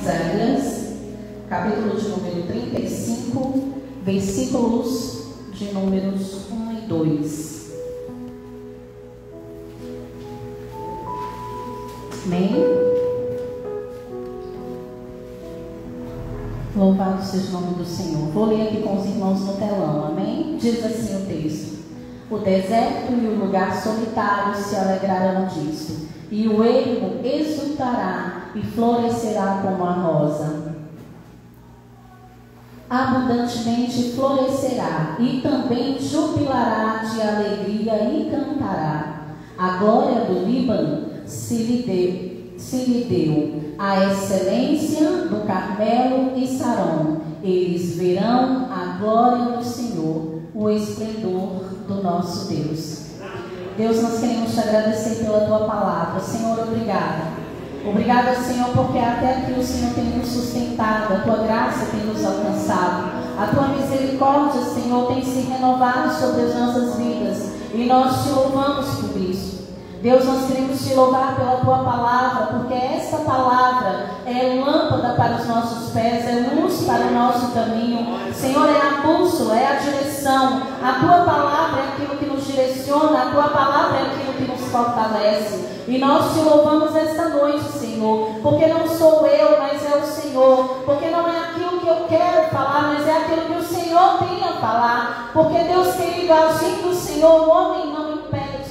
Isaías, capítulo de número 35, versículos de números 1 e 2. Amém? Louvado seja o nome do Senhor. Vou ler aqui com os irmãos no telão, amém? Diz assim o texto: o deserto e o lugar solitário se alegrarão disso, e o ermo exultará e florescerá como a rosa. Abundantemente florescerá e também jubilará de alegria e cantará. A glória do Líbano se lhe deu, a excelência do Carmelo e Saron. Eles verão a glória do Senhor, o esplendor do nosso Deus. Deus, nós queremos te agradecer pela tua palavra. Senhor, obrigada. Obrigada, Senhor, porque até aqui o Senhor tem nos sustentado, a tua graça tem nos alcançado, a tua misericórdia, Senhor, tem se renovado sobre as nossas vidas, e nós te louvamos por isso. Deus, nós queremos te louvar pela tua palavra, porque esta palavra é lâmpada para os nossos pés, é luz para o nosso caminho. Senhor, é a bússola, é a direção. A tua palavra é aquilo que nos direciona, a tua palavra é aquilo que nos fortalece. E nós te louvamos esta noite, Senhor, porque não sou eu, mas é o Senhor, porque não é aquilo que eu quero falar, mas é aquilo que o Senhor tem a falar. Porque, Deus querido, agindo o Senhor, o homem não impede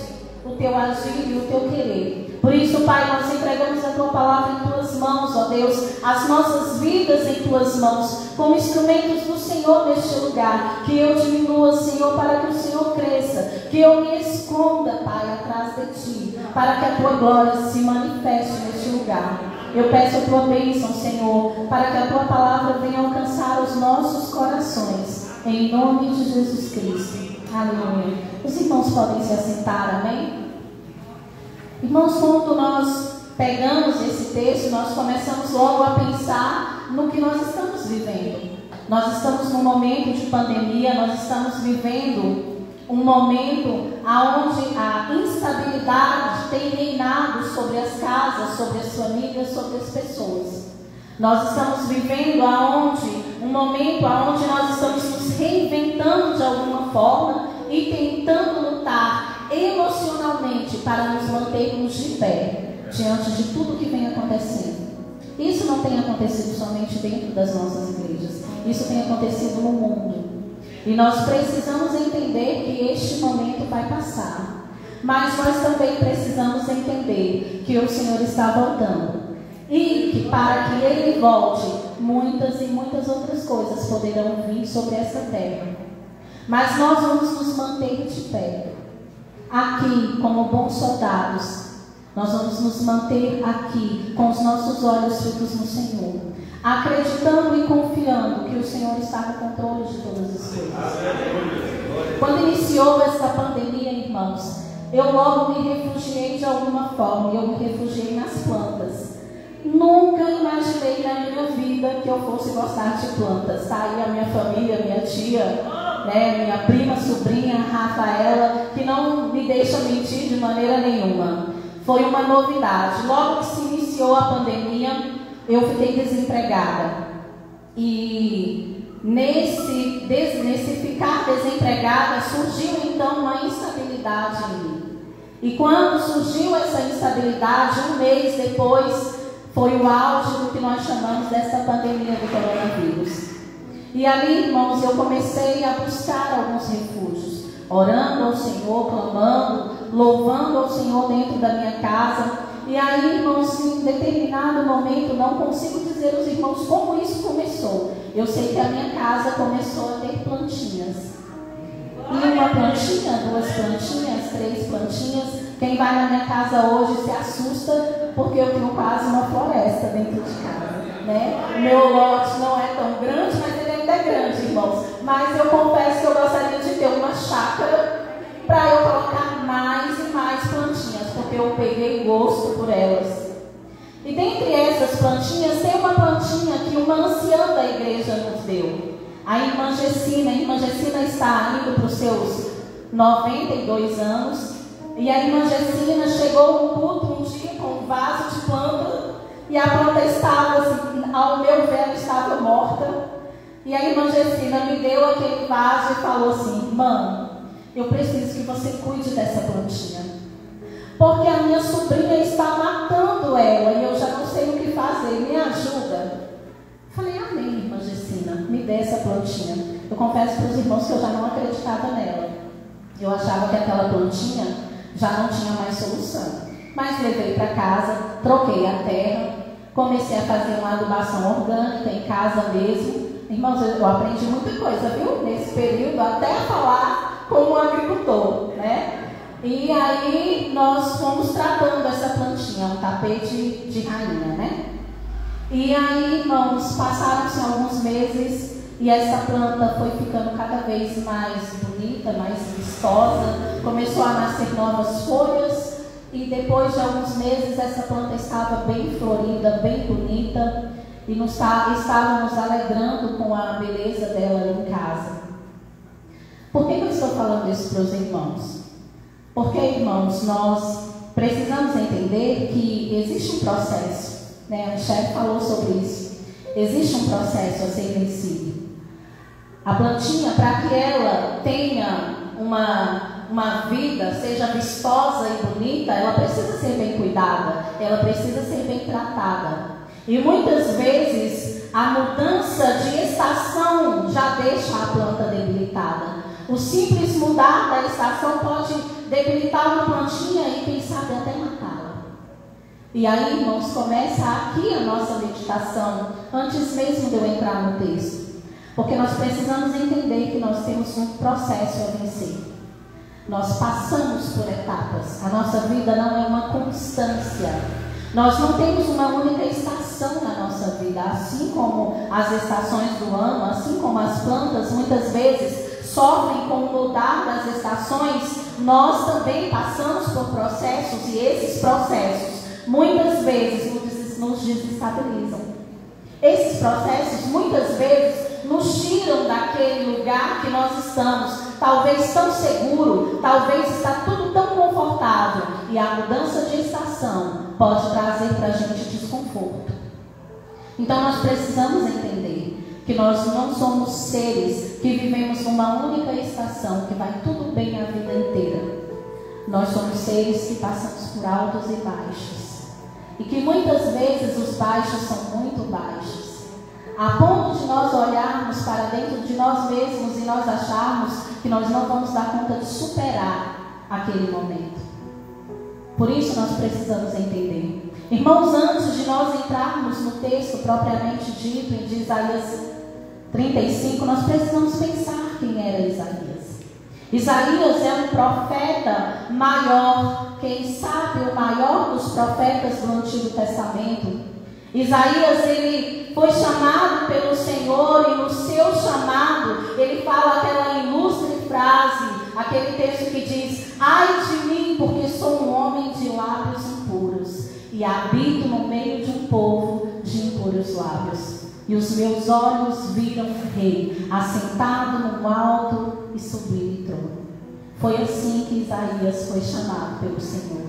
o teu agir e o teu querer. Por isso, Pai, nós entregamos a tua palavra em tuas mãos, ó Deus, as nossas vidas em tuas mãos, como instrumentos do Senhor neste lugar. Que eu diminua, Senhor, para que o Senhor cresça, que eu me esconda, Pai, atrás de ti, para que a tua glória se manifeste neste lugar. Eu peço a tua bênção, Senhor, para que a tua palavra venha alcançar os nossos corações, em nome de Jesus Cristo. Aleluia. Os irmãos podem se assentar, amém? Irmãos, quando nós pegamos esse texto, nós começamos logo a pensar no que nós estamos vivendo. Nós estamos num momento de pandemia, nós estamos vivendo um momento onde a instabilidade tem reinado sobre as casas, sobre as famílias, sobre as pessoas. Nós estamos vivendo um momento onde nós estamos nos reinventando de alguma forma e tentando lutar emocionalmente para nos mantermos de pé diante de tudo que vem acontecendo. Isso não tem acontecido somente dentro das nossas igrejas, isso tem acontecido no mundo. E nós precisamos entender que este momento vai passar, mas nós também precisamos entender que o Senhor está voltando. E que para que Ele volte, muitas e muitas outras coisas poderão vir sobre essa terra. Mas nós vamos nos manter de pé. Aqui, como bons soldados, nós vamos nos manter aqui, com os nossos olhos fitos no Senhor, acreditando e confiando que o Senhor está no controle de todas as coisas. Quando iniciou essa pandemia, irmãos, eu logo me refugiei de alguma forma, e eu me refugiei nas plantas. Nunca imaginei na minha vida que eu fosse gostar de plantas. Tá aí a minha família, minha tia, minha prima, sobrinha, Rafaela, que não me deixa mentir de maneira nenhuma. Foi uma novidade. Logo que se iniciou a pandemia, eu fiquei desempregada. E nesse ficar desempregada, surgiu então uma instabilidade em mim. E quando surgiu essa instabilidade, um mês depois, foi o auge do que nós chamamos dessa pandemia do coronavírus. E ali, irmãos, eu comecei a buscar alguns refúgios, orando ao Senhor, clamando, louvando ao Senhor dentro da minha casa. E aí, irmãos, em determinado momento, não consigo dizer aos irmãos como isso começou. Eu sei que a minha casa começou a ter plantinhas. E uma plantinha, 2 plantinhas, 3 plantinhas. Quem vai na minha casa hoje se assusta, porque eu tenho quase uma floresta dentro de casa, né? Meu lote não é tão grande, mas ele ainda é grande, irmãos. Mas eu confesso que eu gostaria de ter uma chácara para eu colocar mais e mais plantinhas, porque eu peguei gosto por elas. E dentre essas plantinhas, tem uma plantinha que uma anciã da igreja nos deu. A irmã Gessina está indo para os seus 92 anos. E a irmã Gessina chegou no culto um dia com um vaso de planta. E a planta estava assim, ao meu ver, ela estava morta. E a irmã Gessina me deu aquele vaso e falou assim: irmã, eu preciso que você cuide dessa plantinha, porque a minha sobrinha está matando ela e eu já não sei o que fazer, me ajuda. Falei: amém, irmã Gessina, me dê essa plantinha. Eu confesso para os irmãos que eu já não acreditava nela. Eu achava que aquela plantinha já não tinha mais solução. Mas levei para casa, troquei a terra, comecei a fazer uma adubação orgânica em casa mesmo. Irmãos, eu aprendi muita coisa, viu? Nesse período, até a falar como um agricultor, né? E aí nós fomos tratando essa plantinha, um tapete de rainha, né? E aí, irmãos, passaram-se alguns meses e essa planta foi ficando cada vez mais bonita, mais vistosa, começou a nascer novas folhas e depois de alguns meses essa planta estava bem florida, bem bonita e estávamos alegrando com a beleza dela em casa. Por que eu estou falando isso para os irmãos? Porque, irmãos, nós precisamos entender que existe um processo, né? A Michelle falou sobre isso. Existe um processo a ser vencido. A plantinha, para que ela tenha uma vida, seja vistosa e bonita, ela precisa ser bem cuidada, ela precisa ser bem tratada. E muitas vezes a mudança de estação já deixa a planta debilitada. O simples mudar da estação pode debilitar uma plantinha e quem sabe até matá-la. E aí, irmãos, começa aqui a nossa meditação, antes mesmo de eu entrar no texto. Porque nós precisamos entender que nós temos um processo a vencer. Nós passamos por etapas. A nossa vida não é uma constância. Nós não temos uma única estação na nossa vida. Assim como as estações do ano, assim como as plantas muitas vezes sofrem com o mudar das estações, nós também passamos por processos e esses processos muitas vezes nos desestabilizam. Esses processos muitas vezes nos tiram daquele lugar que nós estamos, talvez tão seguro, talvez está tudo tão confortável, e a mudança de estação pode trazer para a gente desconforto. Então nós precisamos entender que nós não somos seres que vivemos numa única estação, que vai tudo bem a vida inteira. Nós somos seres que passamos por altos e baixos, e que muitas vezes os baixos são muito baixos, a ponto de nós olharmos para dentro de nós mesmos e nós acharmos que nós não vamos dar conta de superar aquele momento. Por isso nós precisamos entender. Irmãos, antes de nós entrarmos no texto propriamente dito, em Isaías 35, nós precisamos pensar quem era Isaías. Isaías é um profeta maior, quem sabe o maior dos profetas do Antigo Testamento. Isaías, ele foi chamado pelo Senhor e no seu chamado, ele fala aquela ilustre frase, aquele texto que diz: ai de mim, porque sou um homem de lábios impuros e habito no meio de um povo de impuros lábios. E os meus olhos viram o rei, assentado no alto e sublime trono. Foi assim que Isaías foi chamado pelo Senhor,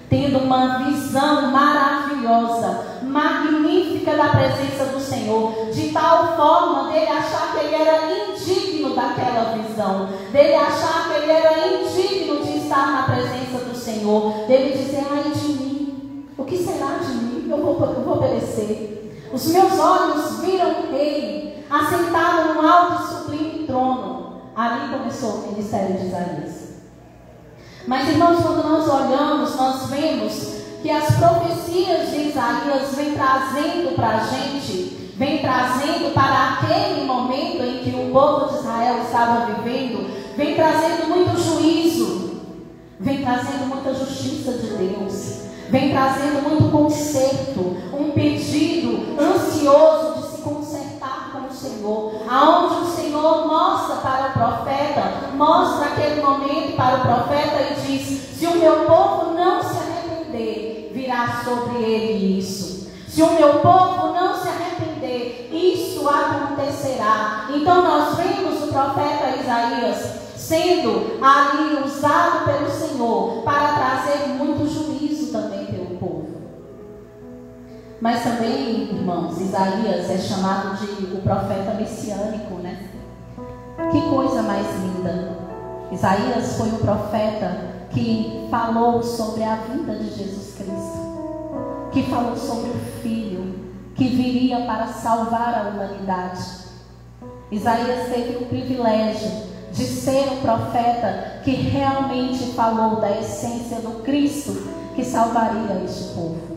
tendo uma visão maravilhosa, magnífica da presença do Senhor, de tal forma dele achar que ele era indigno daquela visão, dele achar que ele era indigno de estar na presença do Senhor, dele dizer: ai de mim, o que será de mim? Eu vou perecer. Os meus olhos viram o rei, assentado no alto e sublime trono. Ali começou o ministério de Isaías. Mas, irmãos, quando nós olhamos, nós vemos que as profecias de Isaías vêm trazendo para a gente, vêm trazendo para aquele momento em que o povo de Israel estava vivendo, vem trazendo muito juízo, vem trazendo muita justiça de Deus, vem trazendo muito conserto, um pedido ansioso de se consertar com o Senhor, aonde o Senhor mostra para o profeta, mostra aquele momento para o profeta e diz: se o meu povo não se arrepender, virá sobre ele isso. Se o meu povo não se arrepender, isso acontecerá. Então nós vemos o profeta Isaías sendo ali usado pelo Senhor para trazer muito juízo também pelo povo. Mas também, irmãos, Isaías é chamado de o profeta messiânico, né? Que coisa mais linda! Isaías foi um profeta que falou sobre a vinda de Jesus Cristo, que falou sobre o Filho que viria para salvar a humanidade. Isaías teve o privilégio de ser o profeta que realmente falou da essência do Cristo que salvaria este povo.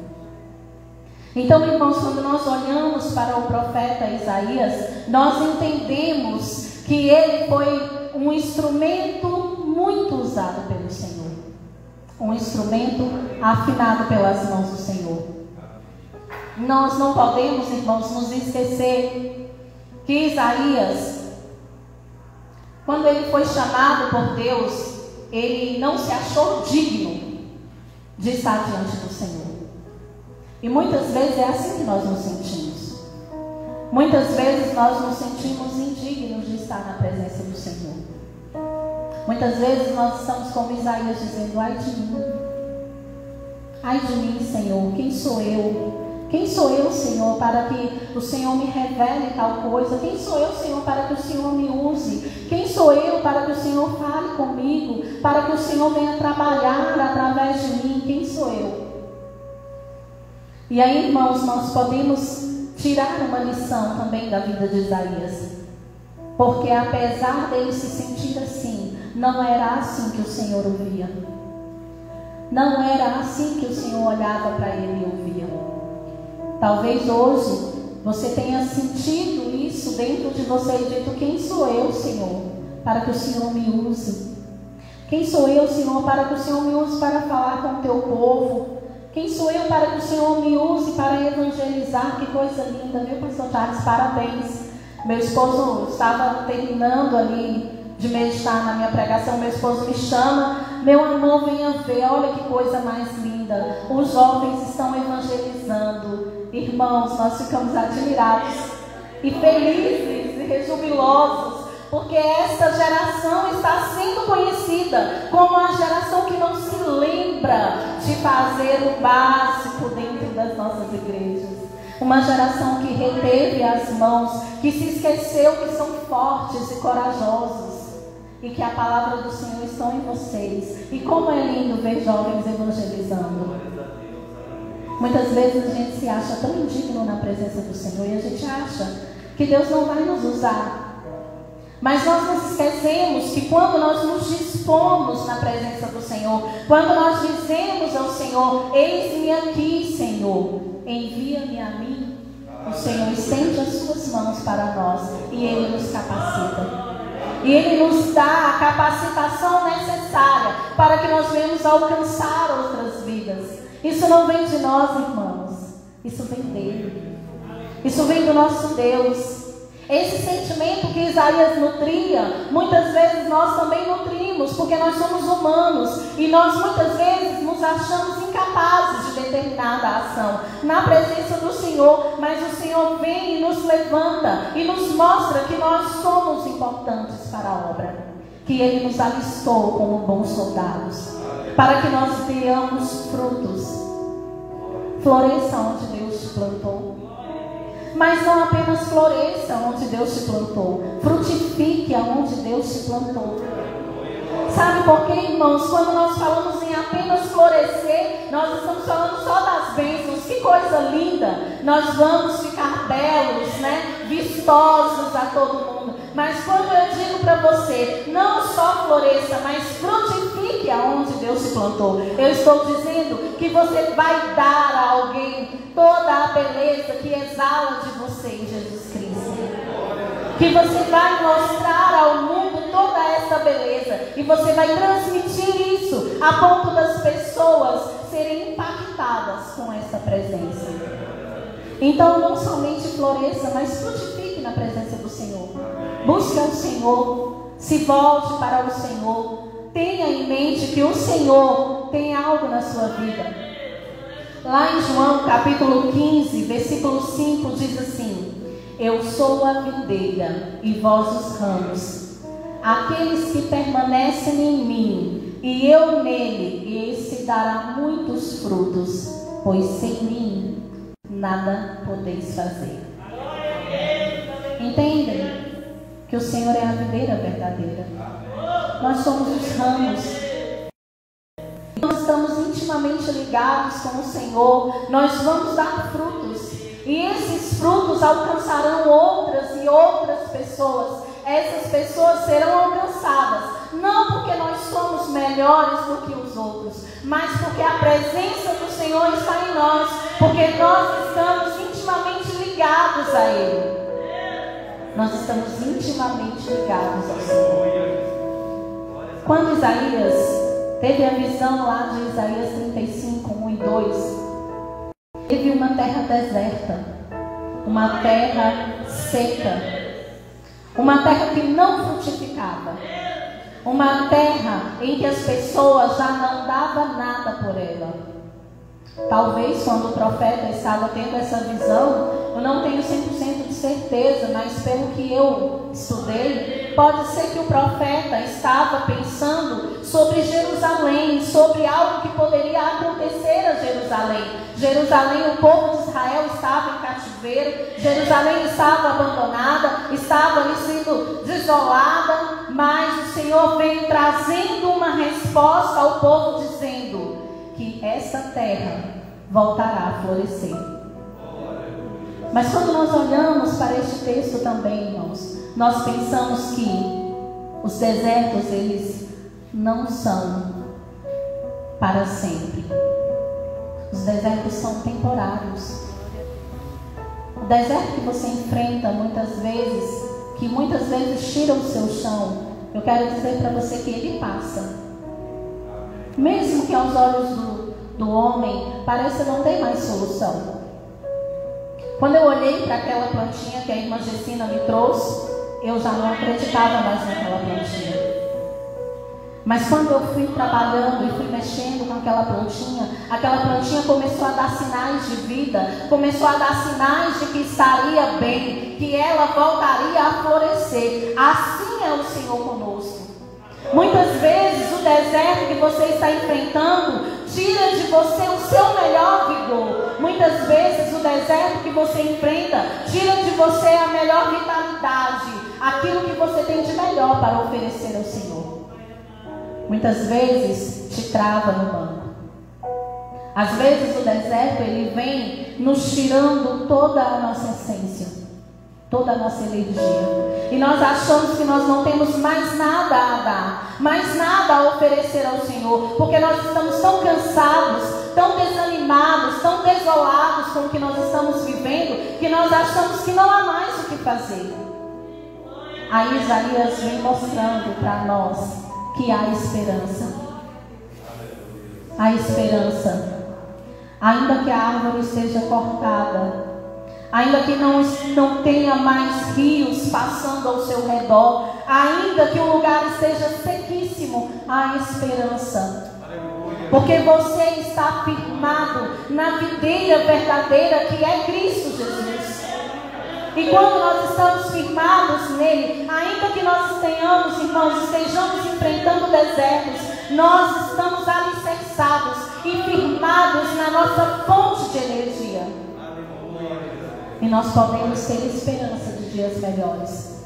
Então, irmãos, quando nós olhamos para o profeta Isaías, nós entendemos que ele foi um instrumento muito usado pelo Senhor, um instrumento afinado pelas mãos do Senhor. Nós não podemos, irmãos, nos esquecer que Isaías, quando ele foi chamado por Deus, ele não se achou digno de estar diante do Senhor. E muitas vezes é assim que nós nos sentimos. Muitas vezes nós nos sentimos indignos de estar na presença do Senhor. Muitas vezes nós estamos como Isaías dizendo: ai de mim, Senhor, quem sou eu? Quem sou eu, Senhor, para que o Senhor me revele tal coisa? Quem sou eu, Senhor, para que o Senhor me use? Quem sou eu para que o Senhor fale comigo? Para que o Senhor venha trabalhar através de mim? Quem sou eu? E aí, irmãos, nós podemos tirar uma lição também da vida de Isaías. Porque apesar dele se sentir assim, não era assim que o Senhor o via. Não era assim que o Senhor olhava para ele e o via. Talvez hoje você tenha sentido isso dentro de você e dito: quem sou eu, Senhor, para que o Senhor me use? Quem sou eu, Senhor, para que o Senhor me use para falar com o teu povo? Quem sou eu para que o Senhor me use para evangelizar? Que coisa linda, viu, pastor Charles? Parabéns. Meu esposo estava terminando ali de meditar na minha pregação. Meu esposo me chama: meu amor, venha ver, olha que coisa mais linda. Os jovens estão evangelizando. Irmãos, nós ficamos admirados e felizes e jubilosos, porque esta geração está sendo conhecida como a geração que não se lembra de fazer o básico dentro das nossas igrejas. Uma geração que reteve as mãos, que se esqueceu que são fortes e corajosos e que a palavra do Senhor está em vocês. E como é lindo ver jovens evangelizando. Muitas vezes a gente se acha tão indigno na presença do Senhor e a gente acha que Deus não vai nos usar. Mas nós nos esquecemos que quando nós nos dispomos na presença do Senhor, quando nós dizemos ao Senhor: eis-me aqui, Senhor, envia-me a mim, o Senhor estende as suas mãos para nós e Ele nos capacita. E Ele nos dá a capacitação necessária para que nós venhamos alcançar outras vidas. Isso não vem de nós, irmãos. Isso vem dele. Isso vem do nosso Deus. Esse sentimento que Isaías nutria, muitas vezes nós também nutrimos, porque nós somos humanos e nós muitas vezes nos achamos incapazes de determinada ação na presença do Senhor, mas o Senhor vem e nos levanta e nos mostra que nós somos importantes para a obra, que Ele nos alistou como bons soldados, para que nós tenhamos frutos. Floresça onde Deus te plantou. Mas não apenas floresça onde Deus te plantou, frutifique aonde Deus te plantou. Sabe por quê, irmãos? Quando nós falamos em apenas florescer, nós estamos falando só das bênçãos. Que coisa linda! Nós vamos ficar belos, né? Vistosos a todo mundo. Mas quando eu digo para você, não só floresça, mas frutifique aonde Deus te plantou, eu estou dizendo que você vai dar a alguém toda a beleza que exala de você em Jesus Cristo. Que você vai mostrar ao mundo toda essa beleza e você vai transmitir isso a ponto das pessoas serem impactadas com essa presença. Então não somente floresça, mas frutifique na presença do Senhor. Busque ao Senhor, se volte para o Senhor, tenha em mente que o Senhor tem algo na sua vida. Lá em João capítulo 15, versículo 5 diz assim: eu sou a videira e vós os ramos. Aqueles que permanecem em mim e eu nele, esse dará muitos frutos, pois sem mim nada podeis fazer. Entendem que o Senhor é a videira verdadeira. Nós somos os ramos. Nós estamos intimamente ligados com o Senhor. Nós vamos dar frutos. E esses frutos alcançarão outras e outras pessoas. Essas pessoas serão alcançadas. Não porque nós somos melhores do que os outros, mas porque a presença do Senhor está em nós. Porque nós estamos intimamente ligados a Ele. Nós estamos intimamente ligados ao Senhor. Quando Isaías teve a visão lá de Isaías 35, 1 e 2, ele viu uma terra deserta, uma terra seca, uma terra que não frutificava, uma terra em que as pessoas já não davam nada por ela. Talvez quando o profeta estava tendo essa visão, eu não tenho 100% de certeza, mas pelo que eu estudei, pode ser que o profeta estava pensando sobre Jerusalém, sobre algo que poderia acontecer a Jerusalém. Jerusalém, o povo de Israel estava em cativeiro, Jerusalém estava abandonada, estava ali sendo desolada, mas o Senhor veio trazendo uma resposta ao povo, dizendo que essa terra voltará a florescer. Mas quando nós olhamos para este texto também, irmãos, nós pensamos que os desertos, eles não são para sempre. Os desertos são temporários. O deserto que você enfrenta muitas vezes tira o seu chão, eu quero dizer para você que ele passa. Mesmo que aos olhos do homem pareça não ter mais solução. Quando eu olhei para aquela plantinha que a irmã Gessina me trouxe, eu já não acreditava mais naquela plantinha. Mas quando eu fui trabalhando e fui mexendo com aquela plantinha começou a dar sinais de vida, começou a dar sinais de que estaria bem, que ela voltaria a florescer. Assim é o Senhor conosco. Muitas vezes o deserto que você está enfrentando tira de você o seu melhor vigor. Muitas vezes o deserto que você enfrenta tira de você a melhor vitalidade, aquilo que você tem de melhor para oferecer ao Senhor. Muitas vezes te trava no banco. Às vezes o deserto ele vem nos tirando toda a nossa essência, toda a nossa energia. E nós achamos que nós não temos mais nada a dar, mais nada a oferecer ao Senhor, porque nós estamos tão cansados, tão desanimados, tão desolados com o que nós estamos vivendo, que nós achamos que não há mais o que fazer. Aí Isaías vem mostrando para nós que há esperança. Há esperança. Ainda que a árvore esteja cortada, ainda que não tenha mais rios passando ao seu redor, ainda que o lugar esteja sequíssimo, há esperança. Porque você está firmado na videira verdadeira que é Cristo Jesus. E quando nós estamos firmados nele, ainda que nós tenhamos, irmãos, estejamos enfrentando desertos, nós estamos alicerçados e firmados na nossa fonte de energia. E nós podemos ter esperança de dias melhores.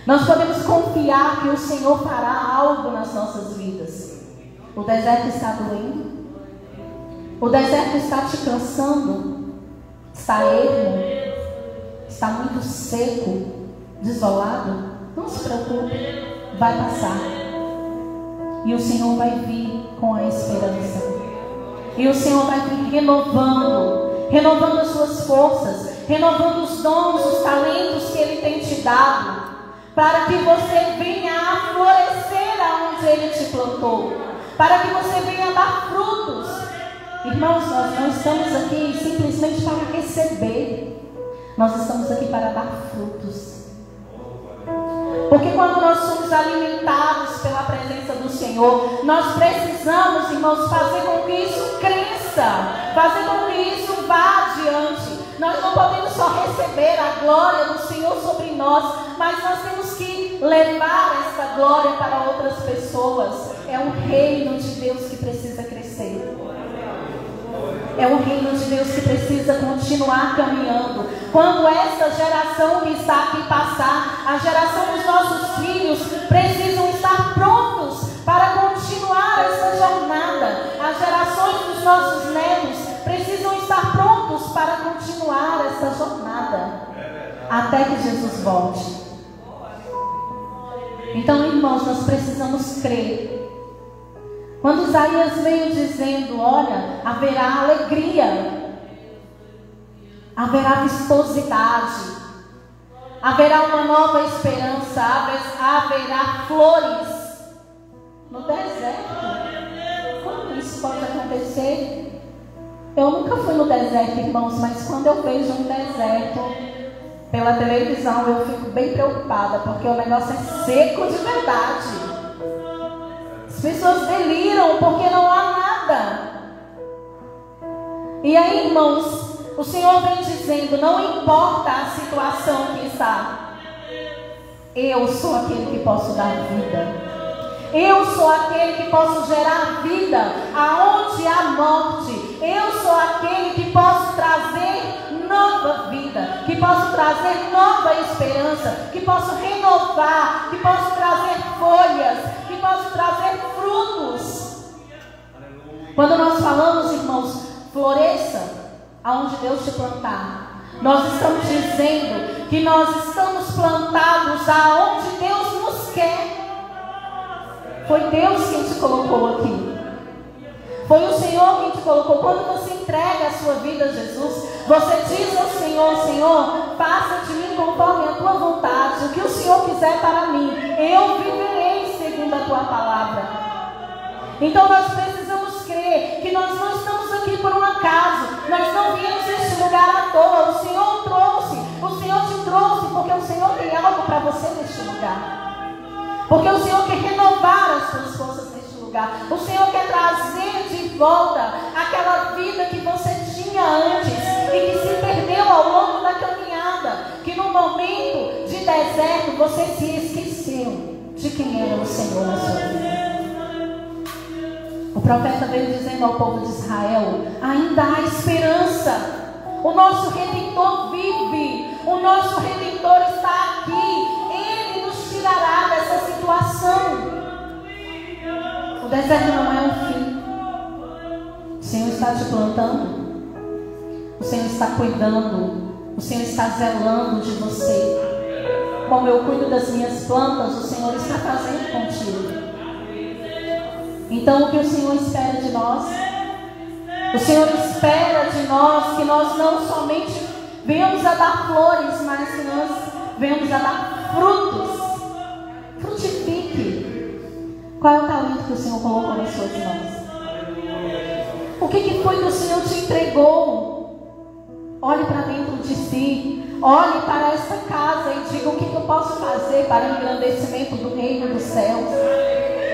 Nós podemos confiar que o Senhor fará algo nas nossas vidas. O deserto está doendo? O deserto está te cansando? Está ermo? Está muito seco? Desolado? Não se preocupe, vai passar. E o Senhor vai vir com a esperança. E o Senhor vai vir renovando as suas forças, renovando os dons, os talentos que Ele tem te dado, para que você venha a florescer aonde Ele te plantou, para que você venha a dar frutos. Irmãos, nós não estamos aqui simplesmente para receber, nós estamos aqui para dar frutos. Porque quando nós somos alimentados pela presença do Senhor, nós precisamos, irmãos, fazer com que isso cresça, fazer com que isso vá adiante. Nós não podemos só receber a glória do Senhor sobre nós, mas nós temos que levar essa glória para outras pessoas. É um reino de Deus que precisa crescer. É o reino de Deus que precisa continuar caminhando. Quando essa geração que está aqui passar, a geração dos nossos filhos, precisam estar prontos para continuar essa jornada. As gerações dos nossos netos precisam estar prontos para continuar essa jornada, até que Jesus volte. Então, irmãos, nós precisamos crer. Quando Isaías veio dizendo, olha, haverá alegria, haverá vistosidade, haverá uma nova esperança, haverá flores no deserto. Como isso pode acontecer? Eu nunca fui no deserto, irmãos, mas quando eu vejo um deserto pela televisão, eu fico bem preocupada, porque o negócio é seco de verdade. As pessoas deliram porque não há nada. E aí, irmãos, o Senhor vem dizendo, não importa a situação que está, eu sou aquele que posso dar vida. Eu sou aquele que posso gerar vida aonde há morte. Eu sou aquele que posso trazer nova vida, que posso trazer nova esperança, que posso renovar, que posso trazer folhas, que posso trazer frutos. Quando nós falamos, irmãos, floresça aonde Deus te plantar, nós estamos dizendo que nós estamos plantados aonde Deus nos quer. Foi Deus quem te colocou aqui. Foi o Senhor quem te colocou. Quando você entrega a sua vida a Jesus, você diz ao Senhor, Senhor, faça de mim conforme a tua vontade. O que o Senhor quiser para mim, eu viverei segundo a tua palavra. Então nós precisamos crer que nós não estamos aqui por um acaso. Nós não viemos neste lugar à toa. O Senhor trouxe. O Senhor te trouxe porque o Senhor tem algo para você neste lugar. Porque o Senhor quer renovar as suas forças neste lugar. O Senhor quer trazer de volta aquela vida que você tinha antes e que se perdeu ao longo da caminhada. Que no momento de deserto você se esqueceu de quem era o Senhor na sua vida. O profeta veio dizendo ao povo de Israel, ainda há esperança. O nosso Redentor vive. O nosso Redentor está aqui. Tirará dessa situação. O deserto não é um fim. O Senhor está te plantando. O Senhor está cuidando. O Senhor está zelando de você. Como eu cuido das minhas plantas, o Senhor está fazendo contigo. Então o que o Senhor espera de nós? O Senhor espera de nós que nós não somente venhamos a dar flores, mas que nós venhamos a dar frutos. Frutifique. Qual é o talento que o Senhor colocou nas suas mãos? O que foi que o Senhor te entregou? Olhe para dentro de si. Olhe para esta casa e diga o que eu posso fazer para o engrandecimento do reino dos céus.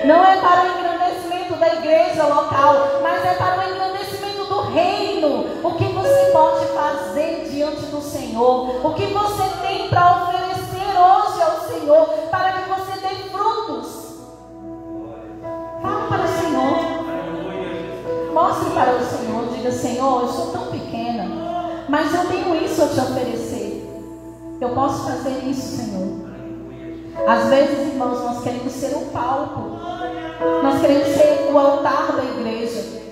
Não é para o engrandecimento da igreja local, mas é para o engrandecimento do reino. O que você pode fazer diante do Senhor? O que você tem para oferecer hoje ao Senhor para que você dê frutos? Fala para o Senhor. Mostre para o Senhor. Diga, Senhor, eu sou tão pequena, mas eu tenho isso a te oferecer. Eu posso fazer isso, Senhor. Às vezes, irmãos, nós queremos ser o palco. Nós queremos ser o altar da igreja.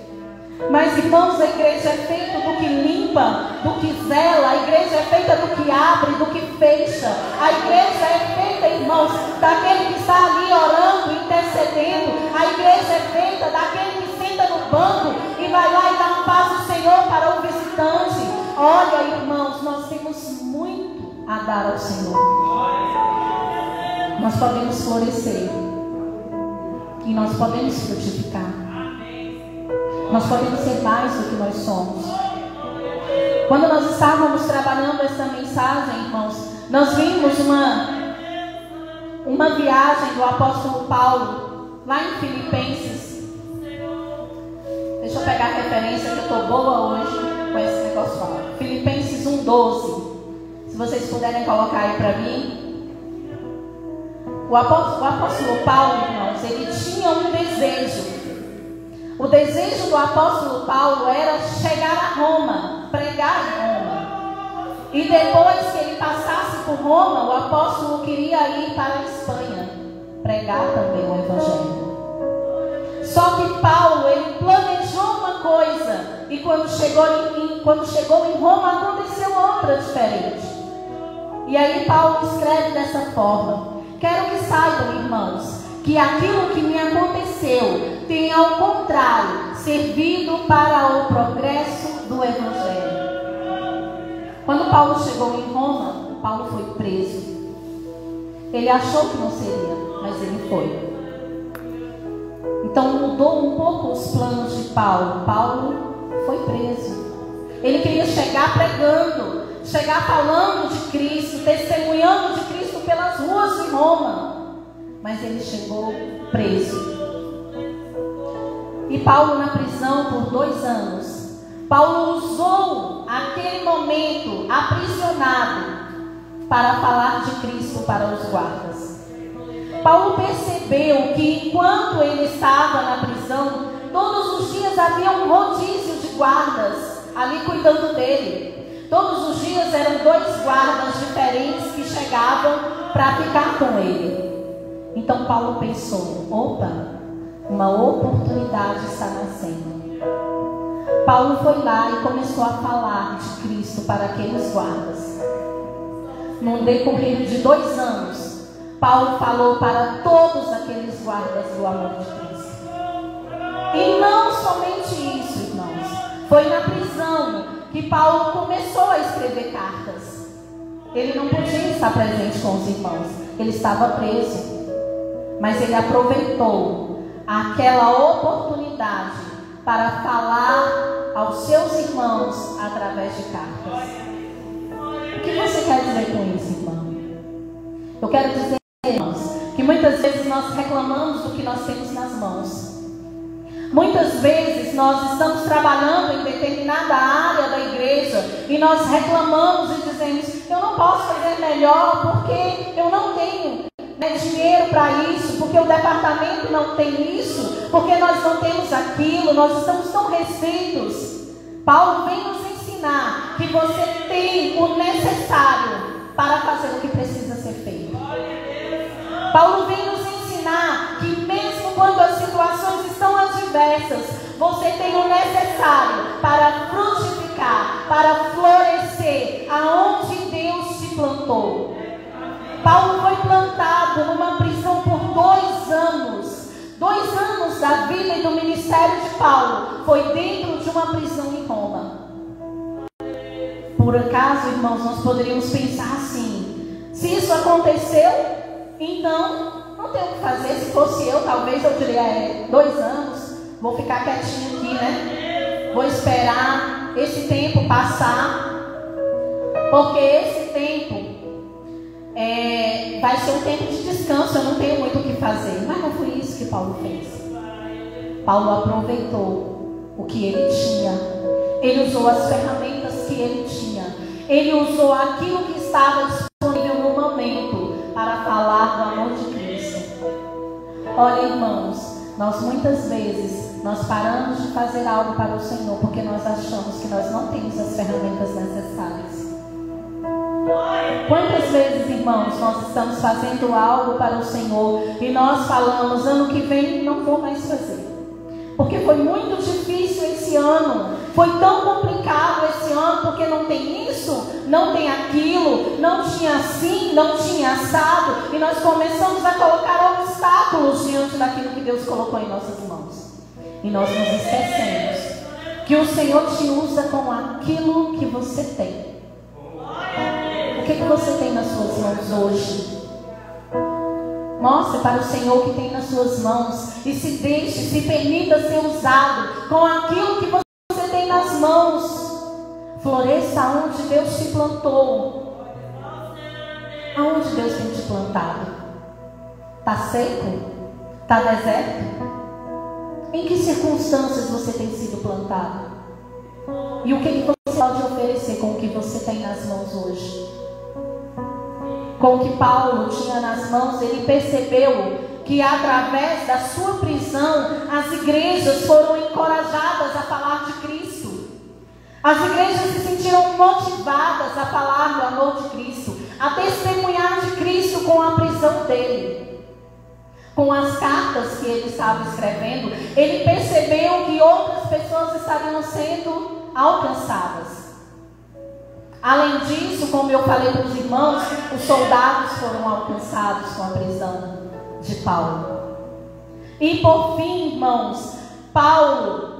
Mas, irmãos, a igreja é feita do que limpa, do que zela. A igreja é feita do que abre, do que fecha. A igreja é feita, irmãos, daquele que está ali orando, intercedendo. A igreja é feita daquele que senta no banco e vai lá e dá um passo do Senhor para o visitante. Olha, irmãos, nós temos muito a dar ao Senhor. Nós podemos florescer e nós podemos frutificar. Nós podemos ser mais do que nós somos. Quando nós estávamos trabalhando essa mensagem, irmãos, nós vimos uma viagem do apóstolo Paulo lá em Filipenses. Deixa eu pegar a referência que eu estou boa hoje com esse negócio. Filipenses 1:12. Se vocês puderem colocar aí para mim. O apóstolo Paulo, irmãos, ele tinha um desejo. O desejo do apóstolo Paulo era chegar a Roma, pregar em Roma. E depois que ele passasse por Roma, o apóstolo queria ir para a Espanha, pregar também o evangelho. Só que Paulo, ele planejou uma coisa, e quando chegou em Roma, aconteceu outra diferente. E aí Paulo escreve dessa forma: quero que saibam, irmãos, que aquilo que me aconteceu tem, ao contrário, servido para o progresso do evangelho. Quando Paulo chegou em Roma, Paulo foi preso. Ele achou que não seria, mas ele foi. Então mudou um pouco os planos de Paulo. Paulo foi preso. Ele queria chegar pregando, chegar falando de Cristo, testemunhando de Cristo pelas ruas de Roma. Mas ele chegou preso. E Paulo na prisão por 2 anos. Paulo usou aquele momento aprisionado para falar de Cristo para os guardas. Paulo percebeu que enquanto ele estava na prisão, todos os dias havia um rodízio de guardas ali cuidando dele. Todos os dias eram 2 guardas diferentes que chegavam para ficar com ele. Então Paulo pensou: opa, uma oportunidade está nascendo. Paulo foi lá e começou a falar de Cristo para aqueles guardas. No decorrer de 2 anos, Paulo falou para todos aqueles guardas do amor de Cristo. E não somente isso, irmãos. Foi na prisão que Paulo começou a escrever cartas. Ele não podia estar presente com os irmãos. Ele estava preso. Mas ele aproveitou aquela oportunidade para falar aos seus irmãos através de cartas. O que você quer dizer com isso, irmão? Eu quero dizer, irmãos, que muitas vezes nós reclamamos do que nós temos nas mãos. Muitas vezes nós estamos trabalhando em determinada área da igreja e nós reclamamos e dizemos: eu não posso fazer melhor porque eu não tenho dinheiro para isso, porque o departamento não tem isso, porque nós não temos aquilo, nós estamos tão restritos. Paulo vem nos ensinar que você tem o necessário para fazer o que precisa ser feito. Paulo vem nos ensinar que mesmo quando as situações estão adversas, você tem o necessário para frutificar, para florescer aonde Deus te plantou. Paulo foi plantado numa prisão por 2 anos. 2 anos da vida e do ministério de Paulo foi dentro de uma prisão em Roma. Por acaso, irmãos, nós poderíamos pensar assim: se isso aconteceu, então não tem o que fazer. Se fosse eu, talvez eu diria: 2 anos, vou ficar quietinho aqui, né? Vou esperar esse tempo passar, porque esse tempo vai ser um tempo de descanso, eu não tenho muito o que fazer. Mas não foi isso que Paulo fez. Paulo aproveitou o que ele tinha. Ele usou as ferramentas que ele tinha. Ele usou aquilo que estava disponível no momento para falar do amor de Cristo. Olha, irmãos, nós muitas vezes nós paramos de fazer algo para o Senhor porque nós achamos que nós não temos as ferramentas necessárias. Quantas vezes, irmãos, nós estamos fazendo algo para o Senhor e nós falamos: ano que vem não vou mais fazer, porque foi muito difícil esse ano, foi tão complicado esse ano, porque não tem isso, não tem aquilo, não tinha assim, não tinha assado, e nós começamos a colocar obstáculos diante daquilo que Deus colocou em nossas mãos, e nós nos esquecemos que o Senhor te usa com aquilo que você tem. O que você tem nas suas mãos hoje? Mostre para o Senhor o que tem nas suas mãos e se deixe, se permita ser usado com aquilo que você tem nas mãos. Floresça aonde Deus te plantou. Aonde Deus tem te plantado? Está seco? Está deserto? Em que circunstâncias você tem sido plantado? E o que você pode oferecer com o que você tem nas mãos hoje? Com o que Paulo tinha nas mãos, ele percebeu que através da sua prisão as igrejas foram encorajadas a falar de Cristo. As igrejas se sentiram motivadas a falar do amor de Cristo, a testemunhar de Cristo com a prisão dele. Com as cartas que ele estava escrevendo, ele percebeu que outras pessoas estariam sendo alcançadas. Além disso, como eu falei para os irmãos, os soldados foram alcançados com a prisão de Paulo. E por fim, irmãos, Paulo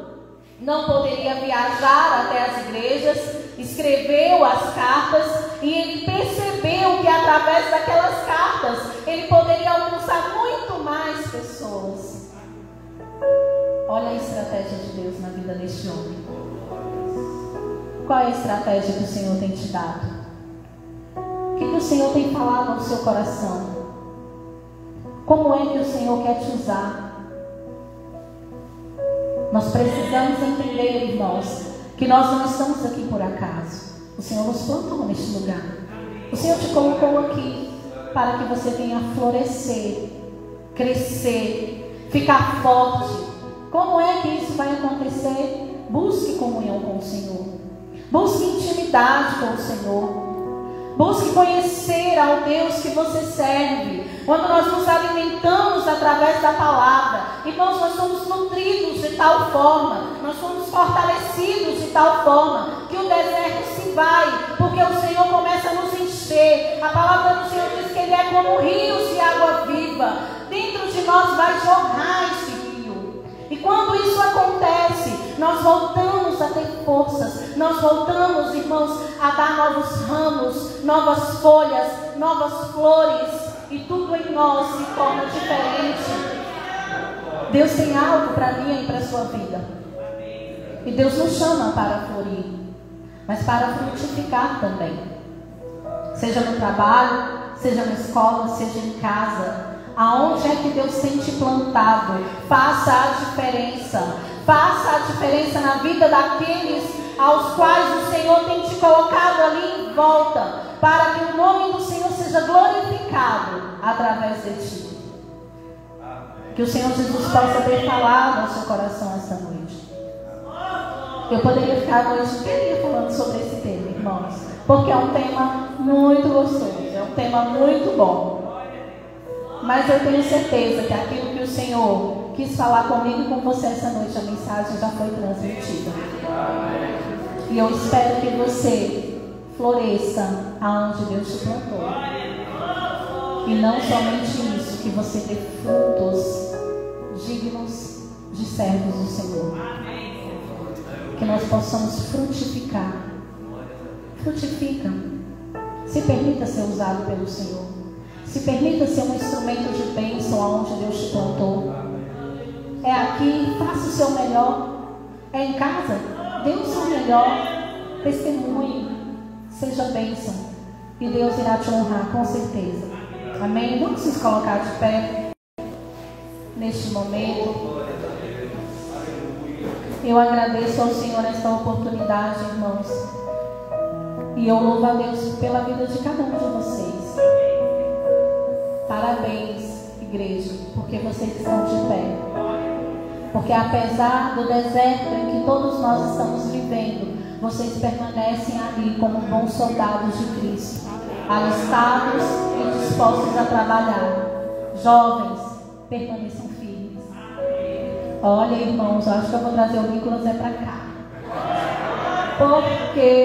não poderia viajar até as igrejas, escreveu as cartas e ele percebeu que através daquelas cartas ele poderia alcançar muito mais pessoas. Olha a estratégia de Deus na vida deste homem. Qual é a estratégia que o Senhor tem te dado? O que o Senhor tem falado ao seu coração? Como é que o Senhor quer te usar? Nós precisamos entender, irmãos, que nós não estamos aqui por acaso. O Senhor nos plantou neste lugar. O Senhor te colocou aqui para que você venha florescer, crescer, ficar forte. Como é que isso vai acontecer? Busque comunhão com o Senhor. Busque intimidade com o Senhor. Busque conhecer ao Deus que você serve. Quando nós nos alimentamos através da palavra, irmãos, nós somos nutridos de tal forma, nós somos fortalecidos de tal forma, que o deserto se vai, porque o Senhor começa a nos encher. A palavra do Senhor diz que Ele é como rios de água viva. Dentro de nós vai jorrar esse rio. E quando isso acontece, nós voltamos a ter forças, nós voltamos, irmãos, a dar novos ramos, novas folhas, novas flores, e tudo em nós se torna diferente. Deus tem algo para mim e para a sua vida, e Deus nos chama para florir, mas para frutificar também, seja no trabalho, seja na escola, seja em casa. Aonde é que Deus tem te plantado? Faça a diferença. Faça a diferença na vida daqueles aos quais o Senhor tem te colocado ali em volta, para que o nome do Senhor seja glorificado através de ti. Que o Senhor Jesus possa ter falado ao seu coração esta noite. Eu poderia ficar a noite inteira falando sobre esse tema, irmãos, porque é um tema muito gostoso, é um tema muito bom. Mas eu tenho certeza que aquilo que o Senhor quis falar comigo e com você essa noite, a mensagem já foi transmitida. E eu espero que você floresça aonde Deus te plantou. E não somente isso, que você dê frutos dignos de servos do Senhor. Que nós possamos frutificar. Frutifica. Se permita ser usado pelo Senhor. Se permita ser um instrumento de bênção aonde Deus te plantou. É aqui, faça o seu melhor. É em casa, dê o seu melhor. Testemunhe, seja bênção. E Deus irá te honrar, com certeza. Amém? Vamos nos colocar de pé neste momento. Eu agradeço ao Senhor esta oportunidade, irmãos. E eu louvo a Deus pela vida de cada um de vocês. Parabéns, igreja, porque vocês estão de pé. Porque apesar do deserto em que todos nós estamos vivendo, vocês permanecem ali como bons soldados de Cristo, alistados e dispostos a trabalhar. Jovens, permaneçam firmes. Olha, irmãos, eu acho que eu vou trazer o Nicolas para cá. Porque